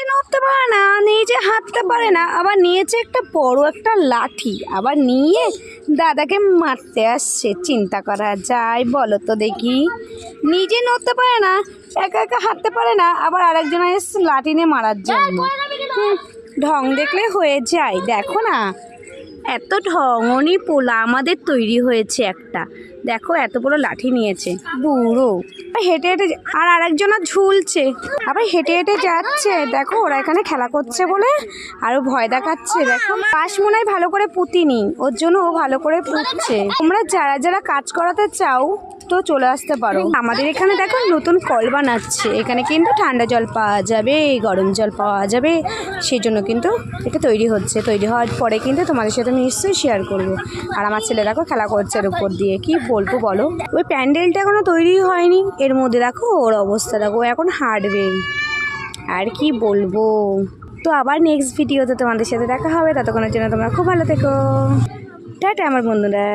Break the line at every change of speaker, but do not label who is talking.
নড়তে পারে না, নিজে হাঁটতে পারে না, আবার নিয়েছে একটা বড় একটা লাঠি, আবার নিয়ে দাদাকে মারতে আসছে। চিন্তা করা যায় বলো তো দেখি, নিজে নড়তে পারে না, একা একা হাঁটতে পারে না, আবার আরেকজন এসছে লাঠি নিয়ে মারার জন্য। ঢং দেখলে হয়ে যায়, দেখো না এত ঢঙনি পোলা আমাদের তৈরি হয়েছে একটা। দেখো এত বড় লাঠি নিয়েছে বুড়ো, হেঁটে হেঁটে আর আরেকজনা ঝুলছে, আবার হেঁটে হেঁটে যাচ্ছে। দেখো ওরা এখানে খেলা করছে বলে আরো ভয় দেখাচ্ছে। দেখো পাশ মনে হয় ভালো করে পুঁতিনি, ওর জন্য ও ভালো করে পুঁতছে। তোমরা যারা যারা কাজ করাতে চাও তো চলে আসতে পারো আমাদের এখানে। দেখো নতুন কল বানাচ্ছে, এখানে কিন্তু ঠান্ডা জল পাওয়া যাবে, গরম জল পাওয়া যাবে, সেই জন্য কিন্তু এটা তৈরি হচ্ছে। তৈরি হওয়ার পরে কিন্তু তোমাদের সাথে আমি নিশ্চয়ই শেয়ার করবো। আর আমার ছেলে দেখো খেলা করছে এর উপর দিয়ে, কি বলবো বলো। ওই প্যান্ডেলটা এখনো তৈরি হয়নি, এর মধ্যে দেখো ওর অবস্থা দেখো, এখন হাঁটবে। আর কি বলবো, তো আবার নেক্সট ভিডিওতে তোমাদের সাথে দেখা হবে। ততক্ষণের জন্য তোমরা খুব ভালো থেকো, টাটা আমার বন্ধুরা।